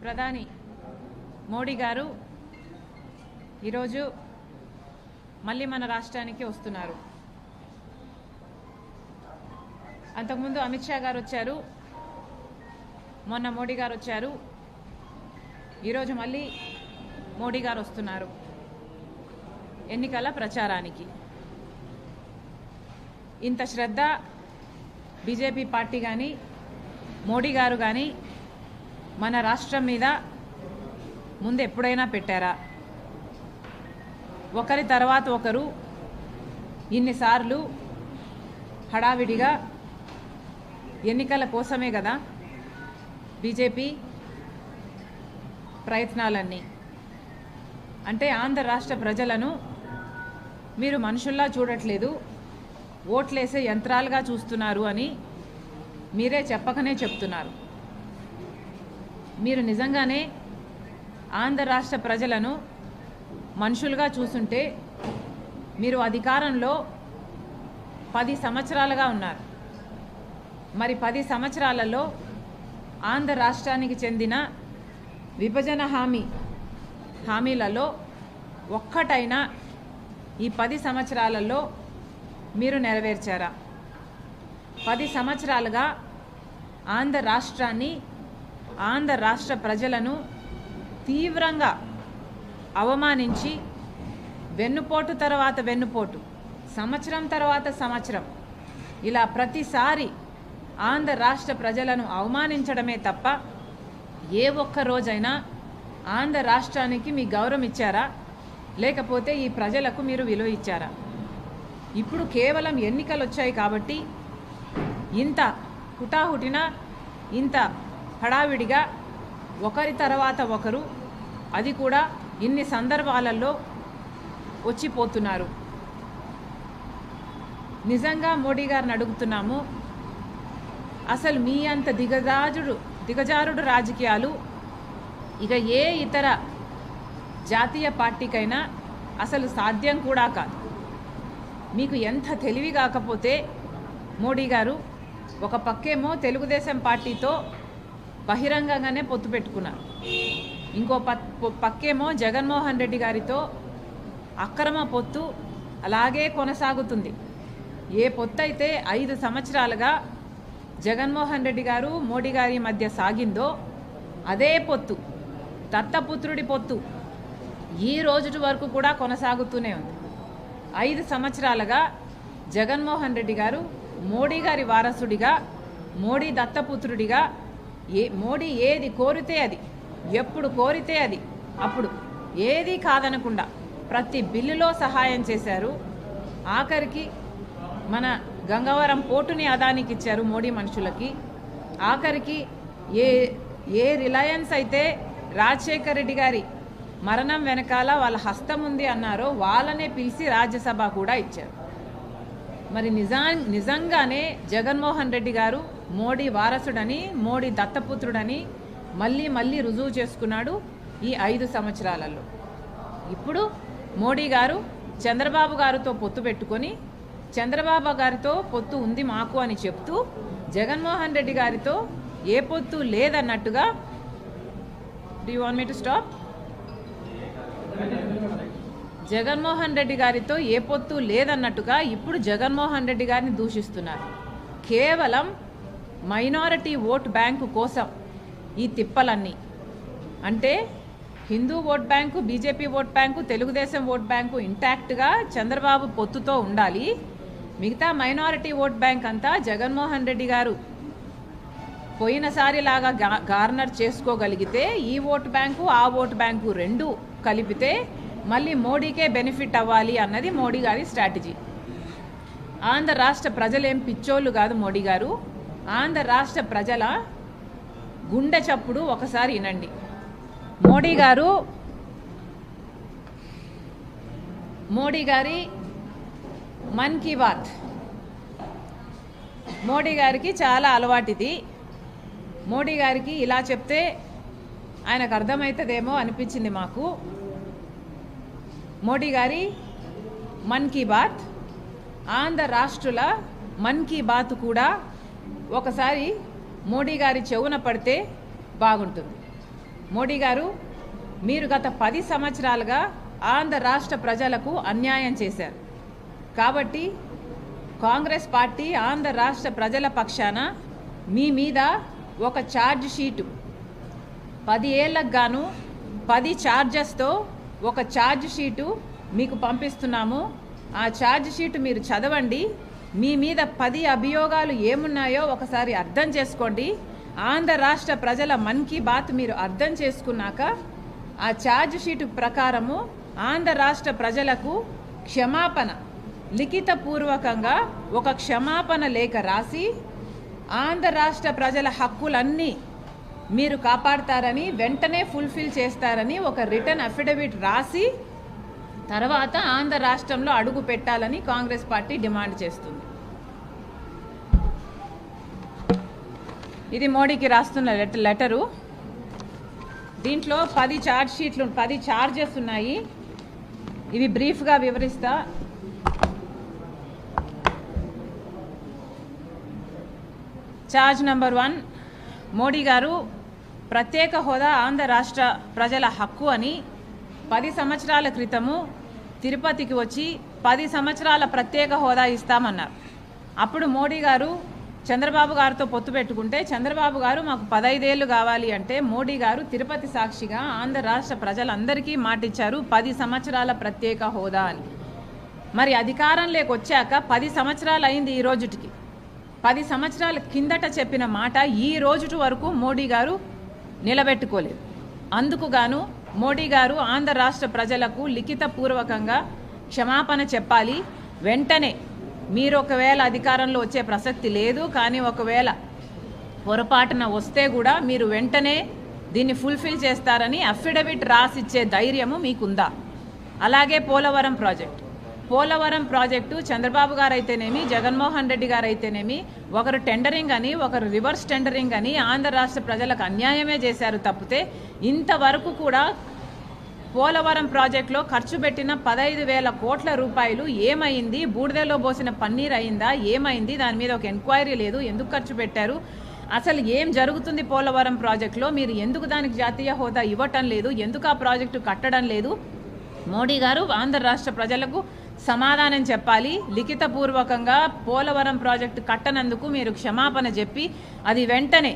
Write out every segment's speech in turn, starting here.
ప్రధాని మోడీ గారు ఈరోజు మళ్ళీ మన రాష్ట్రానికి వస్తున్నారు. అంతకుముందు అమిత్ షా గారు వచ్చారు, మొన్న మోడీ గారు వచ్చారు, ఈరోజు మళ్ళీ మోడీ గారు వస్తున్నారు ఎన్నికల ప్రచారానికి. ఇంత శ్రద్ధ బీజేపీ పార్టీ కానీ మోడీ గారు కానీ మన రాష్ట్రం మీద ముందు ఎప్పుడైనా పెట్టారా? ఒకరి తర్వాత ఒకరు ఇన్నిసార్లు హడావిడిగా ఎన్నికల కోసమే కదా బీజేపీ ప్రయత్నాలన్నీ. అంటే ఆంధ్ర రాష్ట్ర ప్రజలను మీరు మనుషుల్లా చూడట్లేదు, ఓట్లేసే యంత్రాలుగా చూస్తున్నారు అని మీరే చెప్పకనే చెప్తున్నారు. మీరు నిజంగానే ఆంధ్ర రాష్ట్ర ప్రజలను మనుషులుగా చూస్తుంటే మీరు అధికారంలో 10 సంవత్సరాలుగా ఉన్నారు. మరి 10 సంవత్సరాలలో ఆంధ్ర రాష్ట్రానికి చెందిన విభజన హామీలలో ఒక్కటైనా ఈ 10 సంవత్సరాలలో మీరు నెరవేర్చారా? 10 సంవత్సరాలుగా ఆంధ్ర రాష్ట్రాన్ని, ఆంధ్ర రాష్ట్ర ప్రజలను తీవ్రంగా అవమానించి వెన్నుపోటు తర్వాత వెన్నుపోటు, సంవత్సరం తర్వాత సంవత్సరం ఇలా ప్రతిసారి ఆంధ్ర రాష్ట్ర ప్రజలను అవమానించడమే తప్ప ఏ ఒక్క రోజైనా ఆంధ్ర రాష్ట్రానికి మీ గౌరవం ఇచ్చారా? లేకపోతే ఈ ప్రజలకు మీరు విలువ ఇచ్చారా? ఇప్పుడు కేవలం ఎన్నికలు వచ్చాయి కాబట్టి ఇంత హుటాహుటిన, ఇంత హడావిడిగా ఒకరి తర్వాత ఒకరు, అది కూడా ఇన్ని సందర్భాలలో వచ్చిపోతున్నారు. నిజంగా మోడీ గారిని అడుగుతున్నాము, అసలు మీ అంత దిగజారుడు రాజకీయాలు ఇక ఏ ఇతర జాతీయ పార్టీకైనా అసలు సాధ్యం కూడా కాదు. మీకు ఎంత తెలివి కాకపోతే మోడీ గారు ఒక పక్కేమో తెలుగుదేశం పార్టీతో బహిరంగంగానే పొత్తు పెట్టుకున్నారు, ఇంకో పక్కేమో జగన్మోహన్ రెడ్డి గారితో అక్రమ పొత్తు అలాగే కొనసాగుతుంది. ఏ పొత్తు అయితే 5 సంవత్సరాలుగా జగన్మోహన్ రెడ్డి గారు మోడీ గారి మధ్య సాగిందో అదే పొత్తు, దత్తపుత్రుడి పొత్తు ఈ రోజు వరకు కూడా కొనసాగుతూనే ఉంది. 5 సంవత్సరాలుగా జగన్మోహన్ రెడ్డి గారు మోడీ గారి వారసుడిగా, మోడీ దత్తపుత్రుడిగా, మోడీ ఏది కోరితే అది, ఎప్పుడు కోరితే అది అప్పుడు ఏది కాదనకుండా ప్రతి బిల్లులో సహాయం చేశారు. ఆఖరికి మన గంగవరం పోర్టుని అదానికి ఇచ్చారు మోడీ మనుషులకి. ఆఖరికి ఏ రిలయన్స్ అయితే రాజశేఖర్ రెడ్డి గారి మరణం వెనకాల వాళ్ళ హస్తం ఉంది అన్నారో వాళ్ళనే పిలిచి రాజ్యసభ కూడా ఇచ్చారు. మరి నిజంగానే జగన్మోహన్ రెడ్డి గారు మోడీ వారసుడని, మోడీ దత్తపుత్రుడని మళ్ళీ మళ్ళీ రుజువు చేసుకున్నాడు ఈ 5 సంవత్సరాలలో. ఇప్పుడు మోడీ గారు చంద్రబాబు గారితో పొత్తు పెట్టుకొని, చంద్రబాబు గారితో పొత్తు ఉంది మాకు అని చెప్తూ, జగన్మోహన్ రెడ్డి గారితో ఏ పొత్తు లేదన్నట్టుగా. Do you want me to stop? Jaganmohan Reddy గారితో ఏ పొత్తు లేదన్నట్టుగా ఇప్పుడు జగన్మోహన్ రెడ్డి గారిని దూషిస్తున్నారు. కేవలం మైనారిటీ ఓట్ బ్యాంకు కోసం ఈ తిప్పలన్నీ. అంటే Hindu vote bank, BJP vote bank, Telugu Desam vote bank ఇంటాక్ట్గా చంద్రబాబు పొత్తుతో ఉండాలి, మిగతా మైనారిటీ ఓట్ బ్యాంక్ అంతా జగన్మోహన్ రెడ్డి గారు పోయినసారిలాగా గార్నర్ చేసుకోగలిగితే ఈ ఓట్ బ్యాంకు ఆ ఓట్ బ్యాంకు రెండు కలిపితే మళ్ళీ మోడీకే బెనిఫిట్ అవ్వాలి అన్నది మోడీ గారి స్ట్రాటజీ. ఆంధ్ర రాష్ట్ర ప్రజలేం పిచ్చోళ్ళు కాదు మోడీ గారు. ఆంధ్ర రాష్ట్ర ప్రజల గుండె చప్పుడు ఒకసారి వినండి. మోడీ గారి మన్ కీ బాత్, మోడీ గారికి చాలా అలవాటిది. మోడీ గారికి ఇలా చెప్తే ఆయనకు అర్థమవుతుందేమో అనిపించింది మాకు. మోడీ గారి మన్ కీ బాత్, ఆంధ్ర రాష్ట్రుల మన్ కీ బాత్ కూడా ఒకసారి మోడీ గారి చెవున పడితే బాగుంటుంది. మోడీ గారు, మీరు గత 10 సంవత్సరాలుగా ఆంధ్ర రాష్ట్ర ప్రజలకు అన్యాయం చేశారు. కాబట్టి కాంగ్రెస్ పార్టీ ఆంధ్ర రాష్ట్ర ప్రజల పక్షాన మీ మీద ఒక ఛార్జ్ షీటు 10 ఏళ్లకు గాను 10 ఛార్జెస్తో ఒక ఛార్జ్ షీటు మీకు పంపిస్తున్నాము. ఆ ఛార్జ్ షీటు మీరు చదవండి. మీ మీద 10 అభియోగాలు ఏమున్నాయో ఒకసారి అర్థం చేసుకోండి. ఆంధ్ర రాష్ట్ర ప్రజల మన్ కీ బాత్ మీరు అర్థం చేసుకున్నాక ఆ ఛార్జ్ షీటు ప్రకారము ఆంధ్ర రాష్ట్ర ప్రజలకు క్షమాపణ లిఖితపూర్వకంగా ఒక క్షమాపణ లేఖ రాసి ఆంధ్ర రాష్ట్ర ప్రజల హక్కులన్నీ మీరు కాపాడతారని, వెంటనే ఫుల్ఫిల్ చేస్తారని ఒక రిటర్న్ అఫిడవిట్ రాసి తర్వాత ఆంధ్ర రాష్ట్రంలో అడుగు పెట్టాలని కాంగ్రెస్ పార్టీ డిమాండ్ చేస్తుంది. ఇది మోడీకి రాస్తున్న లెటరు. దీంట్లో 10 ఛార్జ్ షీట్లు 10 ఛార్జెస్ ఉన్నాయి. ఇవి బ్రీఫ్గా వివరిస్తా. ఛార్జ్ నెంబర్ 1, మోడీ గారు ప్రత్యేక హోదా ఆంధ్ర రాష్ట్ర ప్రజల హక్కు అని 10 సంవత్సరాల క్రితము తిరుపతికి వచ్చి 10 సంవత్సరాల ప్రత్యేక హోదా ఇస్తామన్నారు. అప్పుడు మోడీ గారు చంద్రబాబు గారితో పొత్తు పెట్టుకుంటే చంద్రబాబు గారు మాకు 15 ఏళ్ళు కావాలి అంటే మోడీ గారు తిరుపతి సాక్షిగా ఆంధ్ర రాష్ట్ర ప్రజలందరికీ మాటిచ్చారు 10 సంవత్సరాల ప్రత్యేక హోదా అని. మరి అధికారంలోకి వచ్చాక 10 సంవత్సరాలు అయింది ఈ రోజుటికి. 10 సంవత్సరాల కిందట చెప్పిన మాట ఈ రోజుటి వరకు మోడీ గారు నిలబెట్టుకోలేదు. అందుకు గాను మోడీ గారు ఆంధ్ర రాష్ట్ర ప్రజలకు లిఖితపూర్వకంగా క్షమాపణ చెప్పాలి. వెంటనే మీరు ఒకవేళ అధికారంలో వచ్చే ప్రసక్తి లేదు, కానీ ఒకవేళ పొరపాటున వస్తే కూడా మీరు వెంటనే దీన్ని ఫుల్ఫిల్ చేస్తారని అఫిడవిట్ రాసిచ్చే ధైర్యము మీకుందా? అలాగే పోలవరం ప్రాజెక్టు చంద్రబాబు గారు అయితేనేమి, జగన్మోహన్ రెడ్డి గారు అయితేనేమి ఒకరు టెండరింగ్ అని ఒకరు రివర్స్ టెండరింగ్ అని ఆంధ్ర రాష్ట్ర ప్రజలకు అన్యాయమే చేశారు తప్పితే ఇంతవరకు కూడా పోలవరం ప్రాజెక్టులో ఖర్చు పెట్టిన 15,000 కోట్ల రూపాయలు ఏమైంది? బూడిదలో పోసిన పన్నీర్ అయిందా? ఏమైంది? దాని మీద ఒక ఎంక్వైరీ లేదు. ఎందుకు ఖర్చు పెట్టారు? అసలు ఏం జరుగుతుంది పోలవరం ప్రాజెక్టులో? మీరు ఎందుకు దానికి జాతీయ హోదా ఇవ్వటం లేదు? ఎందుకు ఆ ప్రాజెక్టు కట్టడం లేదు? మోడీ గారు ఆంధ్ర రాష్ట్ర ప్రజలకు సమాధానం చెప్పాలి. లిఖితపూర్వకంగా పోలవరం ప్రాజెక్టు కట్టనందుకు మీరు క్షమాపణ చెప్పి అది వెంటనే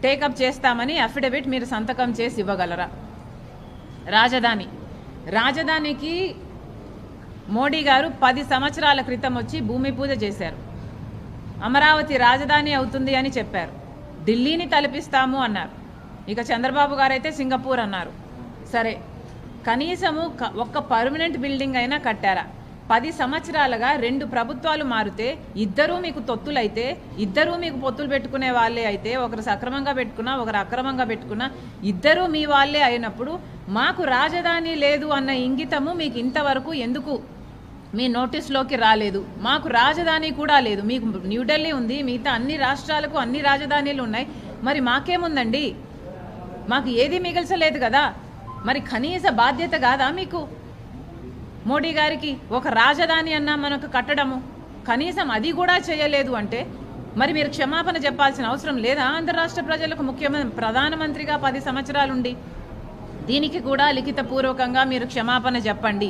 టేకప్ చేస్తామని అఫిడవిట్ మీరు సంతకం చేసి ఇవ్వగలరా? రాజధానికి మోడీ గారు 10 సంవత్సరాల క్రితం వచ్చి భూమి పూజ చేశారు. అమరావతి రాజధాని అవుతుంది అని చెప్పారు. ఢిల్లీని తలపిస్తాము అన్నారు. ఇక చంద్రబాబు గారు అయితే సింగపూర్ అన్నారు. సరే, కనీసము ఒక్క పర్మనెంట్ బిల్డింగ్ అయినా కట్టారా? 10 సంవత్సరాలుగా 2 ప్రభుత్వాలు మారితే ఇద్దరూ మీకు తొత్తులైతే, ఇద్దరూ మీకు పొత్తులు పెట్టుకునే వాళ్ళే అయితే, ఒకరు సక్రమంగా పెట్టుకున్నా ఒకరు అక్రమంగా పెట్టుకున్నా ఇద్దరూ మీ వాళ్ళే అయినప్పుడు మాకు రాజధాని లేదు అన్న ఇంగితము మీకు ఇంతవరకు ఎందుకు మీ నోటీస్లోకి రాలేదు? మాకు రాజధాని కూడా లేదు. మీకు న్యూఢిల్లీ ఉంది, మిగతా అన్ని రాష్ట్రాలకు అన్ని రాజధానీలు ఉన్నాయి. మరి మాకేముందండి? మాకు ఏది మిగల్చలేదు కదా. మరి కనీస బాధ్యత కాదా మీకు? మోడీ గారికి ఒక రాజధాని అన్నా మనకు కట్టడము, కనీసం అది కూడా చేయలేదు అంటే మరి మీరు క్షమాపణ చెప్పాల్సిన అవసరం లేదా? ఆంధ్ర రాష్ట్ర ప్రజలకు ప్రధానమంత్రిగా 10 సంవత్సరాలుండి దీనికి కూడా లిఖితపూర్వకంగా మీరు క్షమాపణ చెప్పండి.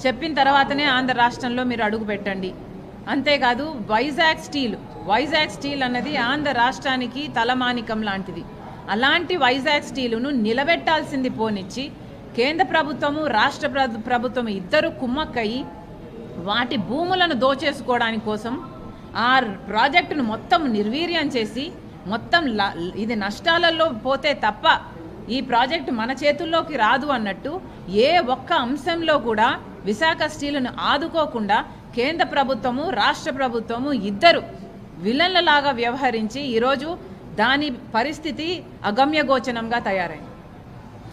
చెప్పిన తర్వాతనే ఆంధ్ర రాష్ట్రంలో మీరు అడుగు పెట్టండి. అంతేకాదు వైజాగ్ స్టీల్ అన్నది ఆంధ్ర రాష్ట్రానికి తలమానికం లాంటిది. అలాంటి వైజాగ్ స్టీలును నిలబెట్టాల్సింది పోనిచ్చి కేంద్ర ప్రభుత్వము రాష్ట్ర ప్రభుత్వం ఇద్దరు కుమ్మక్కయి వాటి భూములను దోచేసుకోవడానికి కోసం ఆ ప్రాజెక్టును మొత్తం నిర్వీర్యం చేసి మొత్తం ఇది నష్టాలలో పోతే తప్ప ఈ ప్రాజెక్టు మన చేతుల్లోకి రాదు అన్నట్టు ఏ ఒక్క అంశంలో కూడా విశాఖ స్టీలును ఆదుకోకుండా కేంద్ర ప్రభుత్వము రాష్ట్ర ప్రభుత్వము ఇద్దరు విలన్లలాగా వ్యవహరించి ఈరోజు దాని పరిస్థితి అగమ్యగోచరంగా తయారైంది.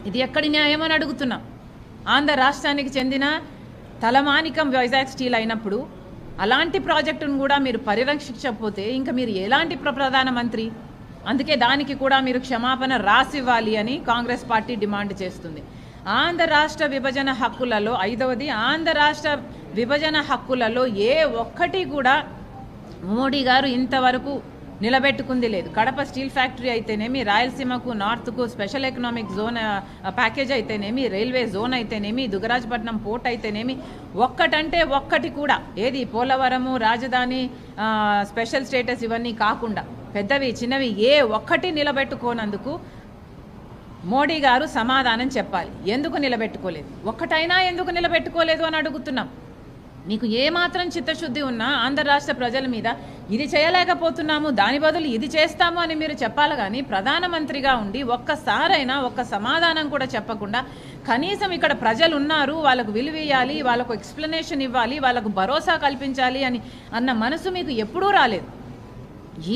ఇది ఎక్కడి న్యాయమని అడుగుతున్నాం. ఆంధ్ర రాష్ట్రానికి చెందిన తలమానికం వైజాగ్ స్టీల్ అయినప్పుడు అలాంటి ప్రాజెక్టును కూడా మీరు పరిరక్షించకపోతే ఇంకా మీరు ఎలాంటి ప్రధానమంత్రి? అందుకే దానికి కూడా మీరు క్షమాపణ రాసివ్వాలి అని కాంగ్రెస్ పార్టీ డిమాండ్ చేస్తుంది. ఆంధ్ర రాష్ట్ర విభజన హక్కులలో 5వది, ఆంధ్ర రాష్ట్ర విభజన హక్కులలో ఏ ఒక్కటి కూడా మోడీ గారు ఇంతవరకు నిలబెట్టుకుంది లేదు. కడప స్టీల్ ఫ్యాక్టరీ అయితేనేమి, రాయలసీమకు నార్త్కు స్పెషల్ ఎకనామిక్ జోన్ ప్యాకేజ్ అయితేనేమి, రైల్వే జోన్ అయితేనేమి, దుగరాజపట్నం పోర్ట్ అయితేనేమి, ఒక్కటంటే ఒక్కటి కూడా ఏది పోలవరము, రాజధాని, స్పెషల్ స్టేటస్ ఇవన్నీ కాకుండా పెద్దవి చిన్నవి ఏ ఒక్కటి నిలబెట్టుకోనందుకు మోడీ గారు సమాధానం చెప్పాలి. ఎందుకు నిలబెట్టుకోలేదు, ఒక్కటైనా ఎందుకు నిలబెట్టుకోలేదు అని అడుగుతున్నాం. మీకు ఏమాత్రం చిత్తశుద్ధి ఉన్నా ఆంధ్ర రాష్ట్ర ప్రజల మీద ఇది చేయలేకపోతున్నాము, దాని బదులు ఇది చేస్తాము అని మీరు చెప్పాలి. కానీ ప్రధానమంత్రిగా ఉండి ఒక్కసారైనా ఒక్క సమాధానం కూడా చెప్పకుండా కనీసం ఇక్కడ ప్రజలు ఉన్నారు, వాళ్ళకు విలువ ఇవ్వాలి, వాళ్ళకు ఎక్స్ప్లెనేషన్ ఇవ్వాలి, వాళ్ళకు భరోసా కల్పించాలి అని అన్న మనసు మీకు ఎప్పుడూ రాలేదు.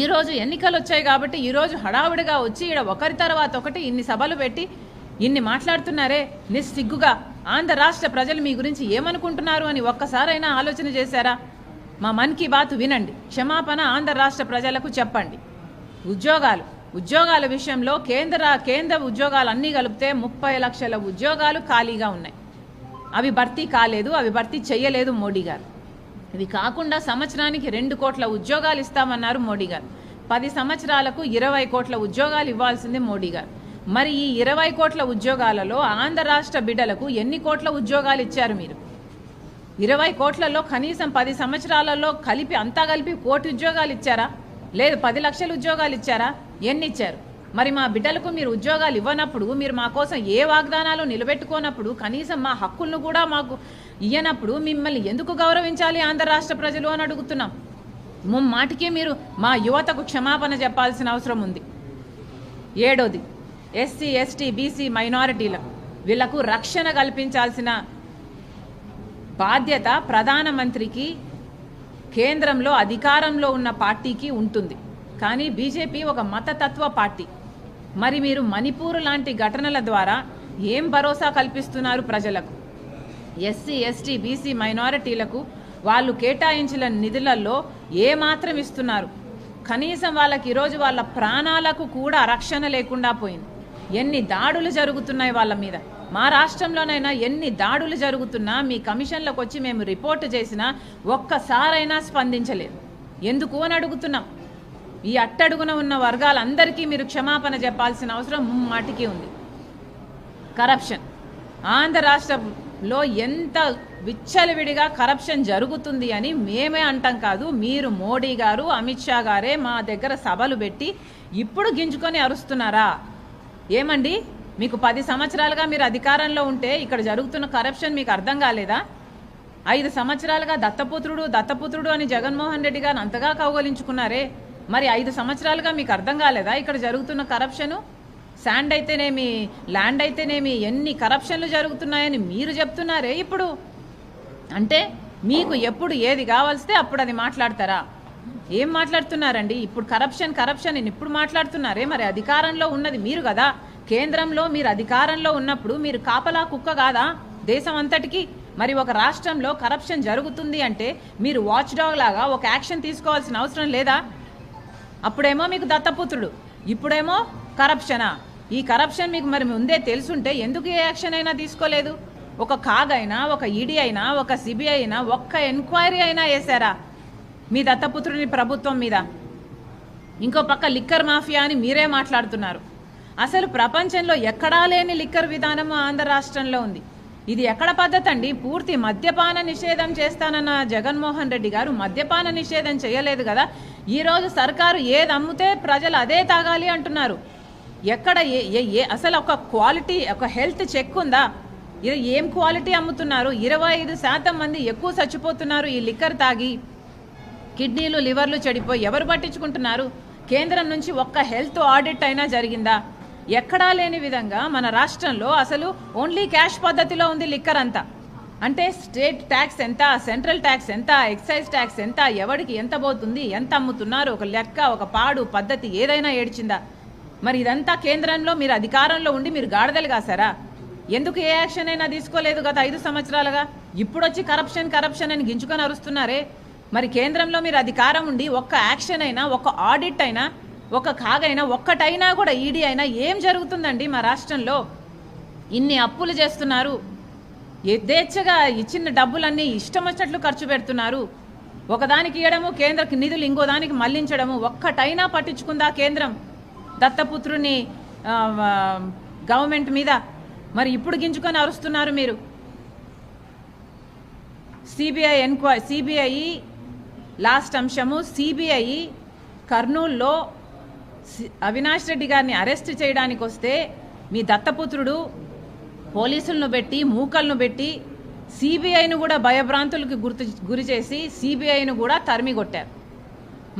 ఈరోజు ఎన్నికలు వచ్చాయి కాబట్టి ఈరోజు హడావుడిగా వచ్చి ఇక్కడ ఒకరి తర్వాత ఒకటి ఇన్ని సభలు పెట్టి ఇన్ని మాట్లాడుతున్నారే, నిస్సిగ్గుగా ఆంధ్ర రాష్ట్ర ప్రజలు మీ గురించి ఏమనుకుంటున్నారు అని ఒక్కసారైనా ఆలోచన చేశారా? మా మన్ కీ బాత్ వినండి, క్షమాపణ ఆంధ్ర రాష్ట్ర ప్రజలకు చెప్పండి. ఉద్యోగాల విషయంలో కేంద్ర ఉద్యోగాలు అన్నీ కలిపితే 30 లక్షల ఉద్యోగాలు ఖాళీగా ఉన్నాయి. అవి భర్తీ కాలేదు, అవి భర్తీ చేయలేదు మోడీ గారు. ఇవి కాకుండా సంవత్సరానికి 2 కోట్ల ఉద్యోగాలు ఇస్తామన్నారు మోడీ గారు. 10 సంవత్సరాలకు 20 కోట్ల ఉద్యోగాలు ఇవ్వాల్సింది మోడీ గారు. మరి ఈ 20 కోట్ల ఉద్యోగాలలో ఆంధ్ర రాష్ట్ర బిడ్డలకు ఎన్ని కోట్ల ఉద్యోగాలు ఇచ్చారు మీరు? 20 కోట్లలో కనీసం 10 సంవత్సరాలలో అంతా కలిపి 1 కోటి ఉద్యోగాలు ఇచ్చారా? లేదు 10 లక్షల ఉద్యోగాలు ఇచ్చారా? ఎన్ని ఇచ్చారు? మరి మా బిడ్డలకు మీరు ఉద్యోగాలు ఇవ్వనప్పుడు, మీరు మా కోసం ఏ వాగ్దానాలు నిలబెట్టుకోనప్పుడు, కనీసం మా హక్కులను కూడా మాకు ఇయ్యనప్పుడు మిమ్మల్ని ఎందుకు గౌరవించాలి ఆంధ్ర రాష్ట్ర ప్రజలు అని అడుగుతున్నాం. మాటికి మీరు మా యువతకు క్షమాపణ చెప్పాల్సిన అవసరం ఉంది. 7వది ఎస్సీ, ఎస్టీ, బీసీ మైనారిటీలకు వీళ్లకు రక్షణ కల్పించాల్సిన బాధ్యత ప్రధానమంత్రికి, కేంద్రంలో అధికారంలో ఉన్న పార్టీకి ఉంటుంది. కానీ బీజేపీ ఒక మతతత్వ పార్టీ. మరి మీరు మణిపూర్ లాంటి ఘటనల ద్వారా ఏం భరోసా కల్పిస్తున్నారు ప్రజలకు? ఎస్సీ, ఎస్టీ, బీసీ మైనారిటీలకు వాళ్ళు కేటాయించిన నిధులలో ఏమాత్రం ఇస్తున్నారు? కనీసం వాళ్ళకి ఈరోజు వాళ్ళ ప్రాణాలకు కూడా రక్షణ లేకుండా పోయింది. ఎన్ని దాడులు జరుగుతున్నాయి వాళ్ళ మీద. మా రాష్ట్రంలోనైనా ఎన్ని దాడులు జరుగుతున్నా మీ కమిషన్లకు వచ్చి మేము రిపోర్టు చేసినా ఒక్కసారైనా స్పందించలేదు. ఎందుకు అని అడుగుతున్నాం. ఈ అట్టడుగున ఉన్న వర్గాలందరికీ మీరు క్షమాపణ చెప్పాల్సిన అవసరం మాటికి ఉంది. కరప్షన్ ఆంధ్ర రాష్ట్రంలో ఎంత విచ్చలవిడిగా కరప్షన్ జరుగుతుంది అని మేమే అంటాం కాదు, మీరు మోడీ గారు, అమిత్ షా గారే మా దగ్గర సభలు పెట్టి ఇప్పుడు గింజుకొని అరుస్తున్నారా? ఏమండి, మీకు 10 సంవత్సరాలుగా మీరు అధికారంలో ఉంటే ఇక్కడ జరుగుతున్న కరప్షన్ మీకు అర్థం కాలేదా? 5 సంవత్సరాలుగా దత్తపుత్రుడు అని జగన్మోహన్ రెడ్డి గారు అంతగా కౌగలించుకున్నారే, మరి 5 సంవత్సరాలుగా మీకు అర్థం కాలేదా ఇక్కడ జరుగుతున్న కరప్షను? శాండ్ అయితేనేమి, ల్యాండ్ అయితేనేమి, ఎన్ని కరప్షన్లు జరుగుతున్నాయని మీరు చెప్తున్నారే ఇప్పుడు. అంటే మీకు ఎప్పుడు ఏది కావాల్స్తే అప్పుడు అది మాట్లాడతారా? ఏం మాట్లాడుతున్నారండి? ఇప్పుడు కరప్షన్ ఇప్పుడు మాట్లాడుతున్నారే. మరి అధికారంలో ఉన్నది మీరు కదా, కేంద్రంలో మీరు అధికారంలో ఉన్నప్పుడు మీరు కాపలా కుక్క కాదా దేశం అంతటికి? మరి ఒక రాష్ట్రంలో కరప్షన్ జరుగుతుంది అంటే మీరు వాచ్ డాగ్ లాగా ఒక యాక్షన్ తీసుకోవాల్సిన అవసరం లేదా? అప్పుడేమో మీకు దత్తపుత్రుడు, ఇప్పుడేమో కరప్షనా? ఈ కరప్షన్ మీకు మరి ముందే తెలుసుంటే ఎందుకు ఏ యాక్షన్ అయినా తీసుకోలేదు? ఒక కాగ్ అయినా, ఒక ఈడీ అయినా, ఒక సిబిఐ అయినా ఒక్క ఎంక్వైరీ అయినా వేశారా మీ దత్తపుత్రుని ప్రభుత్వం మీద? ఇంకో పక్క లిక్కర్ మాఫియా అని మీరే మాట్లాడుతున్నారు. అసలు ప్రపంచంలో ఎక్కడా లేని లిక్కర్ విధానం ఆంధ్ర రాష్ట్రంలో ఉంది. ఇది ఎక్కడ పద్ధతి అండి? పూర్తి మద్యపాన నిషేధం చేస్తానన్న జగన్మోహన్ రెడ్డి గారు మద్యపాన నిషేధం చేయలేదు కదా. ఈరోజు సర్కారు ఏది అమ్ముతే ప్రజలు అదే తాగాలి అంటున్నారు. ఎక్కడ అసలు ఒక క్వాలిటీ, ఒక హెల్త్ చెక్ ఉందా? ఏం క్వాలిటీ అమ్ముతున్నారు? 25% మంది ఎక్కువ చచ్చిపోతున్నారు ఈ లిక్కర్ తాగి. కిడ్నీలు, లివర్లు చెడిపోయి ఎవరు పట్టించుకుంటున్నారు? కేంద్రం నుంచి ఒక్క హెల్త్ ఆడిట్ అయినా జరిగిందా? ఎక్కడా లేని విధంగా మన రాష్ట్రంలో అసలు ఓన్లీ క్యాష్ పద్ధతిలో ఉంది లిక్కర్ అంతా. అంటే స్టేట్ ట్యాక్స్ ఎంత, సెంట్రల్ ట్యాక్స్ ఎంత, ఎక్సైజ్ ట్యాక్స్ ఎంత, ఎవరికి ఎంత పోతుంది, ఎంత అమ్ముతున్నారు, ఒక లెక్క, ఒక పాడు పద్ధతి ఏదైనా ఏడ్చిందా? మరి ఇదంతా కేంద్రంలో మీరు అధికారంలో ఉండి మీరు గాడిదలు కాసారా? ఎందుకు ఏ యాక్షన్ అయినా తీసుకోలేదు గత 5 సంవత్సరాలుగా? ఇప్పుడు వచ్చి కరప్షన్ అని గింజుకొని అరుస్తున్నారే. మరి కేంద్రంలో మీరు అధికారం ఉండి ఒక్క యాక్షన్ అయినా, ఒక్క ఆడిట్ అయినా, ఒక కాగైనా, ఒక్కటైనా కూడా ఈడీ అయినా ఏం జరుగుతుందండి మా రాష్ట్రంలో? ఇన్ని అప్పులు చేస్తున్నారు, యథేచ్ఛగా ఇచ్చిన డబ్బులన్నీ ఇష్టం వచ్చినట్లు ఖర్చు పెడుతున్నారు. ఒకదానికి ఇవ్వడము, కేంద్ర నిధులు ఇంకో దానికి మళ్లించడము. ఒక్కటైనా పట్టించుకుందా కేంద్రం దత్తపుత్రుని గవర్నమెంట్ మీద? మరి ఇప్పుడు గింజుకొని అరుస్తున్నారు మీరు. సిబిఐ లాస్ట్ అంశము, సిబిఐ కర్నూలులో అవినాష్ రెడ్డి గారిని అరెస్ట్ చేయడానికి వస్తే మీ దత్తపుత్రుడు పోలీసులను పెట్టి మూకలను పెట్టి సిబిఐను కూడా భయభ్రాంతులకు గురి చేసి సిబిఐను కూడా తరిమి కొట్టారు.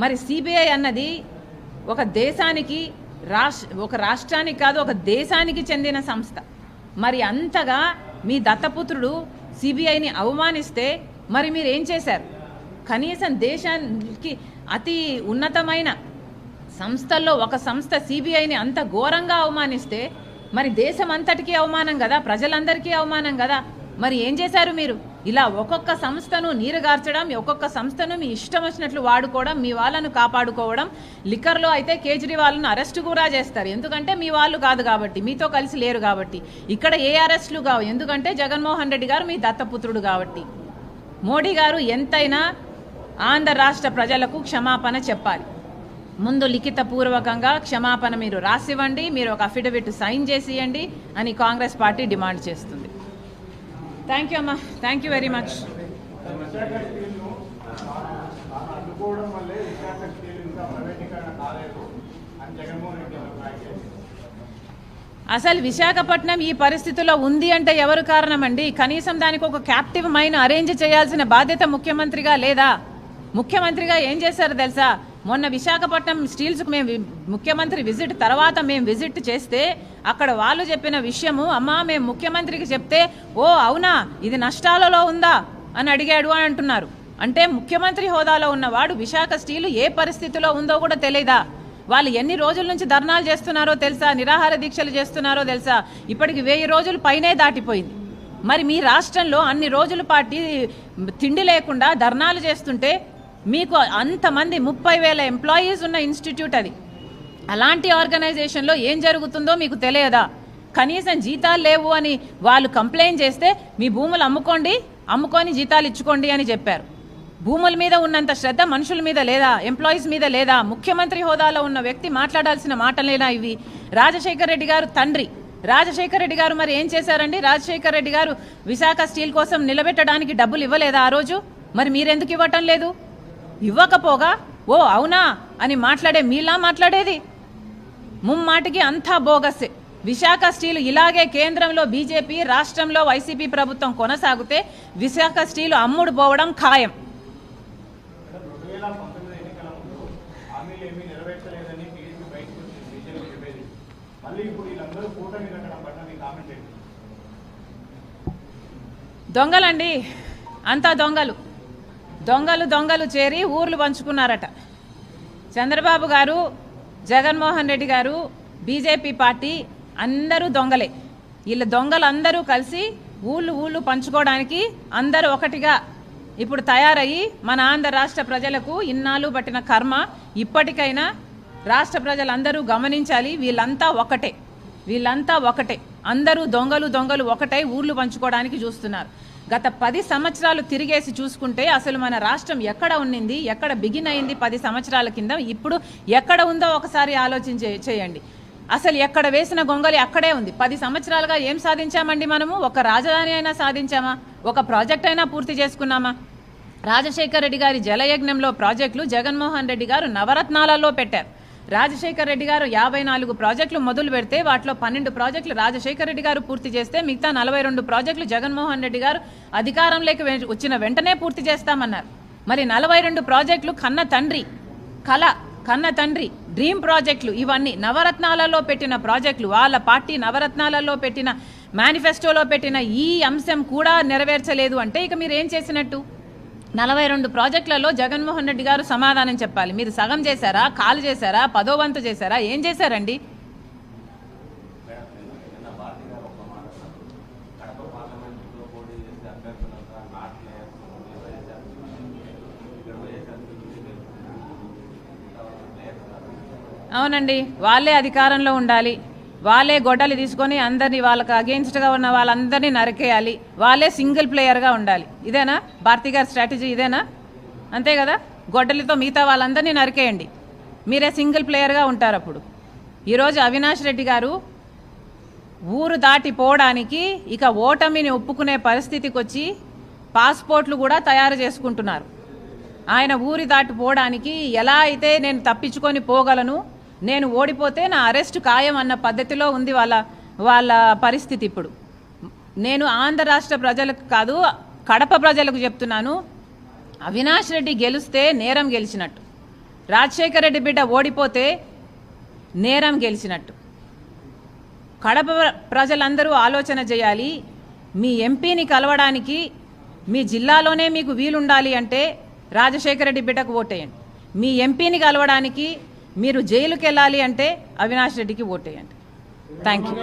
మరి సిబిఐ అన్నది ఒక దేశానికి ఒక రాష్ట్రానికి కాదు, ఒక దేశానికి చెందిన సంస్థ. మరి అంతగా మీ దత్తపుత్రుడు సిబిఐని అవమానిస్తే మరి మీరు ఏం చేశారు? కనీసం దేశానికి అతి ఉన్నతమైన సంస్థల్లో ఒక సంస్థ సిబిఐని అంత ఘోరంగా అవమానిస్తే మరి దేశం అంతటికీ అవమానం కదా, ప్రజలందరికీ అవమానం కదా. మరి ఏం చేశారు మీరు? ఇలా ఒక్కొక్క సంస్థను నీరుగార్చడం, ఒక్కొక్క సంస్థను మీ ఇష్టం వచ్చినట్లు వాడుకోవడం, మీ వాళ్ళను కాపాడుకోవడం. లిక్కర్లో అయితే కేజ్రీవాల్ను అరెస్టు కూడా చేస్తారు, ఎందుకంటే మీ వాళ్ళు కాదు కాబట్టి, మీతో కలిసి లేరు కాబట్టి. ఇక్కడ ఏ అరెస్టులు కావు, ఎందుకంటే జగన్మోహన్ రెడ్డి గారు మీ దత్తపుత్రుడు కాబట్టి. మోడీ గారు ఎంతైనా ఆంధ్ర రాష్ట్ర ప్రజలకు క్షమాపణ చెప్పాలి. ముందు లిఖితపూర్వకంగా క్షమాపణ మీరు రాసివ్వండి, మీరు ఒక అఫిడవిట్ సైన్ చేసి ఇవ్వండి అని కాంగ్రెస్ పార్టీ డిమాండ్ చేస్తుంది. థ్యాంక్ యూ అమ్మా, థ్యాంక్ యూ వెరీ మచ్. అసలు విశాఖపట్నం ఈ పరిస్థితిలో ఉంది అంటే ఎవరు కారణమండి? కనీసం దానికి ఒక క్యాప్టివ్ మైన్ అరేంజ్ చేయాల్సిన బాధ్యత ముఖ్యమంత్రిగా లేదా? ముఖ్యమంత్రిగా ఏం చేశారు తెలుసా? మొన్న విశాఖపట్నం స్టీల్స్కు మేము ముఖ్యమంత్రి విజిట్ తర్వాత మేము విజిట్ చేస్తే అక్కడ వాళ్ళు చెప్పిన విషయము, అమ్మా మేము ముఖ్యమంత్రికి చెప్తే ఓ అవునా ఇది నష్టాలలో ఉందా అని అడిగాడు అని అంటున్నారు. అంటే ముఖ్యమంత్రి హోదాలో ఉన్నవాడు విశాఖ స్టీలు ఏ పరిస్థితిలో ఉందో కూడా తెలియదా? వాళ్ళు ఎన్ని రోజుల నుంచి ధర్నాలు చేస్తున్నారో తెలుసా, నిరాహార దీక్షలు చేస్తున్నారో తెలుసా? ఇప్పటికి 1000 రోజులు పైనే దాటిపోయింది. మరి మీ రాష్ట్రంలో అన్ని రోజుల పాటు తిండి లేకుండా ధర్నాలు చేస్తుంటే మీకు అంతమంది 30,000 ఎంప్లాయీస్ ఉన్న ఇన్స్టిట్యూట్ అది. అలాంటి ఆర్గనైజేషన్లో ఏం జరుగుతుందో మీకు తెలియదా? కనీసం జీతాలు లేవు అని వాళ్ళు కంప్లైంట్ చేస్తే మీ భూములు అమ్ముకొని జీతాలు ఇచ్చుకోండి అని చెప్పారు. భూముల మీద ఉన్నంత శ్రద్ధ మనుషుల మీద లేదా? ఎంప్లాయీస్ మీద లేదా? ముఖ్యమంత్రి హోదాలో ఉన్న వ్యక్తి మాట్లాడాల్సిన మాటలేనా ఇవి? రాజశేఖర్ రెడ్డి గారు తండ్రి రాజశేఖర్ రెడ్డి గారు మరి ఏం చేశారండి? రాజశేఖర్ రెడ్డి గారు విశాఖ స్టీల్ కోసం నిలబెట్టడానికి డబ్బులు ఇవ్వలేదా ఆ రోజు? మరి మీరెందుకు ఇవ్వటం లేదు? ఇవ్వకపోగా ఓ అవునా అని మాట్లాడే మీలా మాట్లాడేది ముమ్మాటికి అంతా బోగస్సే. విశాఖ స్టీలు ఇలాగే కేంద్రంలో బీజేపీ, రాష్ట్రంలో వైసీపీ ప్రభుత్వం కొనసాగితే విశాఖ స్టీలు అమ్ముడు పోవడం ఖాయం. దొంగలండి, అంతా దొంగలు చేరి ఊర్లు పంచుకున్నారట. చంద్రబాబు గారు, జగన్మోహన్ రెడ్డి గారు, బీజేపీ పార్టీ అందరూ దొంగలే. వీళ్ళ దొంగలందరూ కలిసి ఊళ్ళు పంచుకోవడానికి అందరూ ఒకటిగా ఇప్పుడు తయారయ్యి మన ఆంధ్ర రాష్ట్ర ప్రజలకు ఇన్నాళ్ళు పట్టిన కర్మ ఇప్పటికైనా రాష్ట్ర ప్రజలందరూ గమనించాలి. వీళ్ళంతా ఒకటే, అందరూ దొంగలు ఒకటై ఊళ్ళు పంచుకోవడానికి చూస్తున్నారు. గత 10 సంవత్సరాలు తిరిగేసి చూసుకుంటే అసలు మన రాష్ట్రం ఎక్కడ ఉన్నింది, ఎక్కడ బిగిన్ అయింది 10 సంవత్సరాల కింద, ఇప్పుడు ఎక్కడ ఉందో ఒకసారి చేయండి. అసలు ఎక్కడ వేసిన గొంగలి అక్కడే ఉంది. 10 సంవత్సరాలుగా ఏం సాధించామండి మనము? ఒక రాజధాని అయినా సాధించామా? ఒక ప్రాజెక్ట్ అయినా పూర్తి చేసుకున్నామా? రాజశేఖర్ రెడ్డి గారి జలయజ్ఞంలో ప్రాజెక్టులు జగన్మోహన్ రెడ్డి గారు నవరత్నాలలో పెట్టారు. రాజశేఖర్ రెడ్డి గారు 54 ప్రాజెక్టులు మొదలు పెడితే వాటిలో 12 ప్రాజెక్టులు రాజశేఖర్ రెడ్డి గారు పూర్తి చేస్తే మిగతా 42 ప్రాజెక్టులు జగన్మోహన్ రెడ్డి గారు అధికారంలోకి వచ్చిన వెంటనే పూర్తి చేస్తామన్నారు. మరి 42 ప్రాజెక్టులు కన్న తండ్రి డ్రీమ్ ప్రాజెక్టులు, ఇవన్నీ నవరత్నాలలో పెట్టిన ప్రాజెక్టులు, వాళ్ళ పార్టీ నవరత్నాలలో పెట్టిన మేనిఫెస్టోలో పెట్టిన ఈ అంశం కూడా నెరవేర్చలేదు అంటే ఇక మీరు ఏం చేసినట్టు? 42 ప్రాజెక్టులలో జగన్మోహన్ రెడ్డి గారు సమాధానం చెప్పాలి. మీరు సగం చేశారా, కాలు చేశారా, 10వ వంతు చేశారా, ఏం చేశారండి? అవునండి, వాళ్ళే అధికారంలో ఉండాలి, వాళ్ళే గొడ్డలు తీసుకొని అందరినీ వాళ్ళకి అగెయిన్స్ట్గా ఉన్న వాళ్ళందరినీ నరికేయాలి, వాళ్ళే సింగిల్ ప్లేయర్గా ఉండాలి. ఇదేనా భారతి గారి స్ట్రాటజీ? ఇదేనా? అంతే కదా, గొడ్డలితో మిగతా వాళ్ళందరినీ నరికేయండి, మీరే సింగిల్ ప్లేయర్గా ఉంటారు. అప్పుడు ఈరోజు అవినాష్ రెడ్డి గారు ఊరు దాటిపోవడానికి ఇక ఓటమిని ఒప్పుకునే పరిస్థితికి వచ్చి పాస్పోర్ట్లు కూడా తయారు చేసుకుంటున్నారు. ఆయన ఊరి దాటిపోవడానికి ఎలా అయితే నేను తప్పించుకొని పోగలను, నేను ఓడిపోతే నా అరెస్ట్ ఖాయం అన్న పద్ధతిలో ఉంది వాళ్ళ పరిస్థితి. ఇప్పుడు నేను ఆంధ్ర రాష్ట్ర ప్రజలకు కాదు, కడప ప్రజలకు చెప్తున్నాను, అవినాష్ రెడ్డి గెలిస్తే నేరం గెలిచినట్టు, రాజశేఖర రెడ్డి బిడ్డ ఓడిపోతే నేరం గెలిచినట్టు. కడప ప్రజలందరూ ఆలోచన చేయాలి. మీ ఎంపీని కలవడానికి మీ జిల్లాలోనే మీకు వీలుండాలి అంటే రాజశేఖర రెడ్డి బిడ్డకు ఓటేయండి. మీ ఎంపీని కలవడానికి మీరు జైలుకి వెళ్ళాలి అంటే అవినాష్ రెడ్డికి ఓటేయండి. Thank you.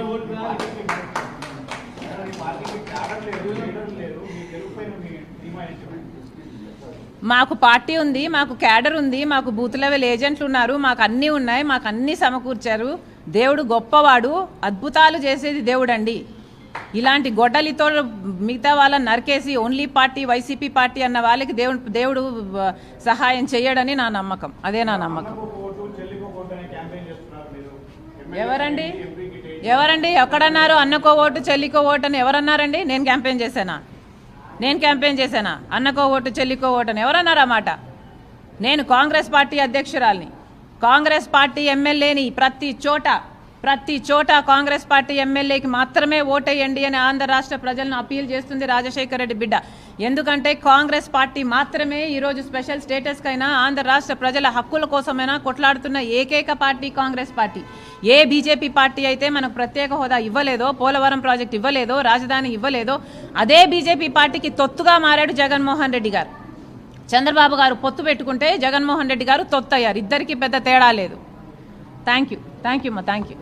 మాకు పార్టీ ఉంది, మాకు క్యాడర్ ఉంది, మాకు బూత్ లెవెల్ ఏజెంట్లు ఉన్నారు, మాకు అన్నీ ఉన్నాయి, మాకు అన్నీ సమకూర్చారు. దేవుడు గొప్పవాడు, అద్భుతాలు చేసేది దేవుడు అండి. ఇలాంటి గొడ్డలితో మిగతా వాళ్ళని నరికేసి ఓన్లీ పార్టీ వైసీపీ పార్టీ అన్న వాళ్ళకి దేవుడు సహాయం చేయడని నా నమ్మకం. అదే నా నమ్మకం. ఎవరండి ఎక్కడన్నారు అన్నకో ఓటు చెల్లికో ఓటు అని ఎవరన్నారండి? నేను క్యాంపెయిన్ చేశానా? అన్నకో ఓటు చెల్లికో ఓటు అని ఎవరన్నారా మాట? నేను కాంగ్రెస్ పార్టీ అధ్యక్షురాలిని, కాంగ్రెస్ పార్టీ ఎమ్మెల్యేని. ప్రతి చోట కాంగ్రెస్ పార్టీ ఎమ్మెల్యేకి మాత్రమే ఓటేయండి అని ఆంధ్ర రాష్ట్ర ప్రజలను అపీల్ చేస్తుంది రాజశేఖర రెడ్డి బిడ్డ. ఎందుకంటే కాంగ్రెస్ పార్టీ మాత్రమే ఈరోజు స్పెషల్ స్టేటస్కైనా ఆంధ్ర రాష్ట్ర ప్రజల హక్కుల కోసమైనా కొట్లాడుతున్న ఏకైక పార్టీ కాంగ్రెస్ పార్టీ. ఏ బీజేపీ పార్టీ అయితే మనకు ప్రత్యేక హోదా ఇవ్వలేదో, పోలవరం ప్రాజెక్ట్ ఇవ్వలేదో, రాజధాని ఇవ్వలేదో, అదే బీజేపీ పార్టీకి తొత్తుగా మారాడు జగన్మోహన్ రెడ్డి గారు. చంద్రబాబు గారు పొత్తు పెట్టుకుంటే జగన్మోహన్ రెడ్డి గారు తొత్తయ్యారు. ఇద్దరికి పెద్ద తేడా లేదు. థ్యాంక్ యూ అమ్మా, థ్యాంక్ యూ.